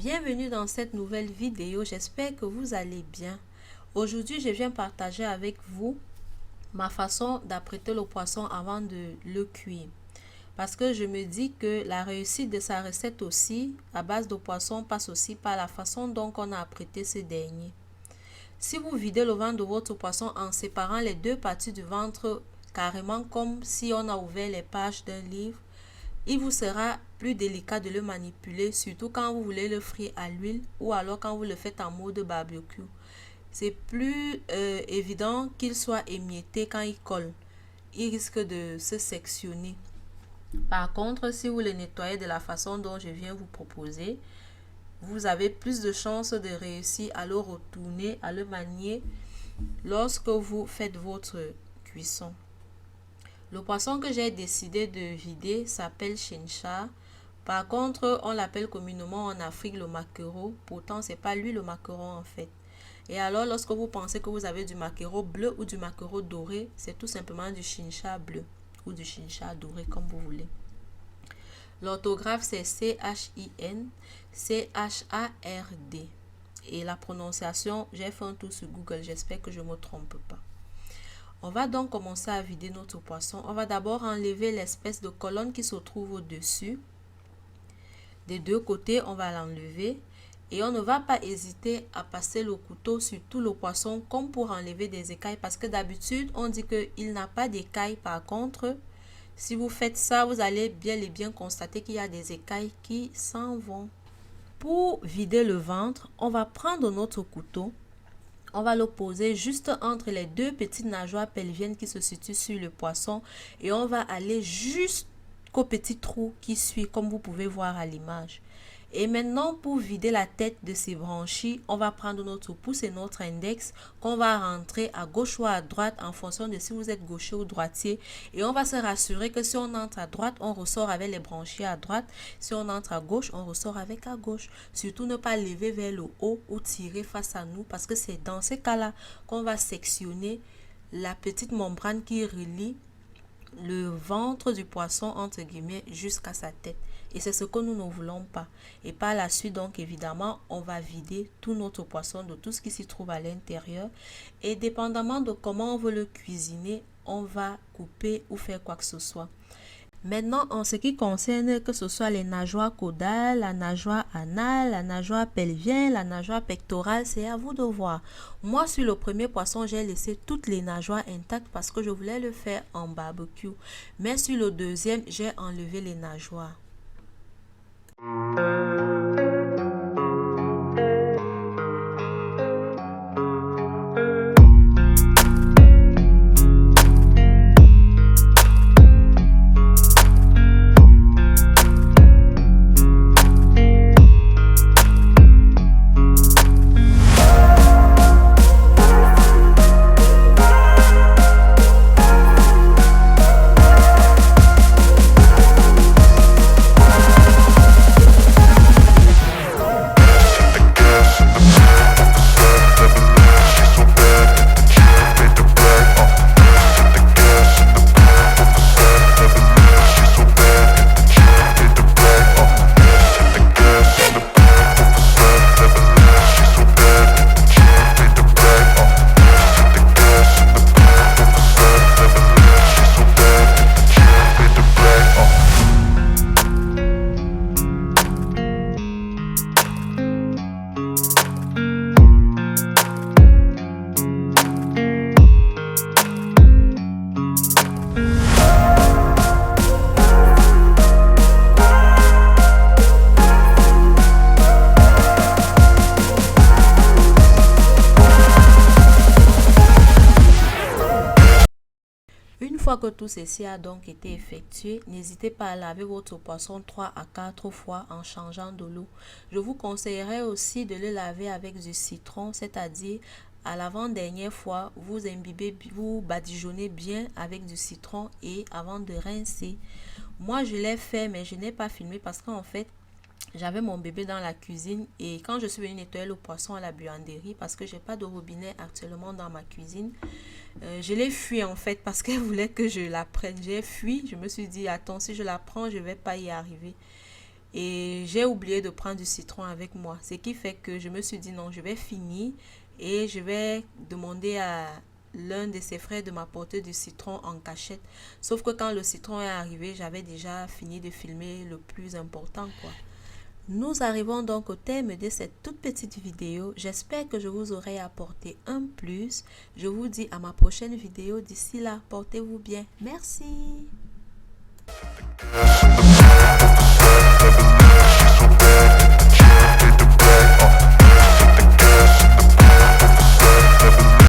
Bienvenue dans cette nouvelle vidéo, j'espère que vous allez bien. Aujourd'hui, je viens partager avec vous ma façon d'apprêter le poisson avant de le cuire. Parce que je me dis que la réussite de sa recette aussi, à base de poisson, passe aussi par la façon dont on a apprêté ce dernier. Si vous videz le ventre de votre poisson en séparant les deux parties du ventre carrément comme si on a ouvert les pages d'un livre, il vous sera plus délicat de le manipuler, surtout quand vous voulez le frire à l'huile ou alors quand vous le faites en mode barbecue. C'est plus évident qu'il soit émietté quand il colle. Il risque de se sectionner. Par contre, si vous le nettoyez de la façon dont je viens vous proposer, vous avez plus de chances de réussir à le retourner, à le manier lorsque vous faites votre cuisson. Le poisson que j'ai décidé de vider s'appelle chincha. Par contre, on l'appelle communément en Afrique le maquereau. Pourtant, c'est pas lui le maquereau en fait. Et alors, lorsque vous pensez que vous avez du maquereau bleu ou du maquereau doré, c'est tout simplement du chincha bleu ou du chincha doré comme vous voulez. L'orthographe c'est C-H-I-N-C-H-A-R-D. Et la prononciation, j'ai fait un tour sur Google, j'espère que je ne me trompe pas. On va donc commencer à vider notre poisson. On va d'abord enlever l'espèce de colonne qui se trouve au-dessus. Des deux côtés, on va l'enlever. Et on ne va pas hésiter à passer le couteau sur tout le poisson comme pour enlever des écailles. Parce que d'habitude, on dit qu'il n'a pas d'écailles. Par contre, si vous faites ça, vous allez bien et bien constater qu'il y a des écailles qui s'en vont. Pour vider le ventre, on va prendre notre couteau. On va le poser juste entre les deux petites nageoires pelviennes qui se situent sur le poisson et on va aller jusqu'au petit trou qui suit comme vous pouvez voir à l'image. Et maintenant pour vider la tête de ces branchies, on va prendre notre pouce et notre index qu'on va rentrer à gauche ou à droite en fonction de si vous êtes gaucher ou droitier. Et on va se rassurer que si on entre à droite, on ressort avec les branchies à droite. Si on entre à gauche, on ressort avec à gauche. Surtout ne pas lever vers le haut ou tirer face à nous parce que c'est dans ces cas-là qu'on va sectionner la petite membrane qui relie le ventre du poisson entre guillemets jusqu'à sa tête et c'est ce que nous ne voulons pas. Et par la suite donc évidemment on va vider tout notre poisson de tout ce qui s'y trouve à l'intérieur et dépendamment de comment on veut le cuisiner, on va couper ou faire quoi que ce soit. Maintenant, en ce qui concerne que ce soit les nageoires caudales, la nageoire anale, la nageoire pelvienne, la nageoire pectorale, c'est à vous de voir. Moi, sur le premier poisson, j'ai laissé toutes les nageoires intactes parce que je voulais le faire en barbecue. Mais sur le deuxième, j'ai enlevé les nageoires. Une fois que tout ceci a donc été effectué, n'hésitez pas à laver votre poisson 3 à 4 fois en changeant de l'eau. Je vous conseillerais aussi de le laver avec du citron, c'est-à-dire à l'avant-dernière fois, vous imbibez, vous badigeonnez bien avec du citron et avant de rincer. Moi, je l'ai fait, mais je n'ai pas filmé parce qu'en fait, j'avais mon bébé dans la cuisine et quand je suis venue nettoyer le poisson à la buanderie parce que j'ai pas de robinet actuellement dans ma cuisine, je l'ai fui en fait parce qu'elle voulait que je la prenne. J'ai fui, je me suis dit attends, si je la prends je vais pas y arriver. Et j'ai oublié de prendre du citron avec moi. Ce qui fait que je me suis dit non, je vais finir et je vais demander à l'un de ses frères de m'apporter du citron en cachette. Sauf que quand le citron est arrivé, j'avais déjà fini de filmer le plus important, quoi. Nous arrivons donc au terme de cette toute petite vidéo. J'espère que je vous aurai apporté un plus. Je vous dis à ma prochaine vidéo. D'ici là, portez-vous bien. Merci.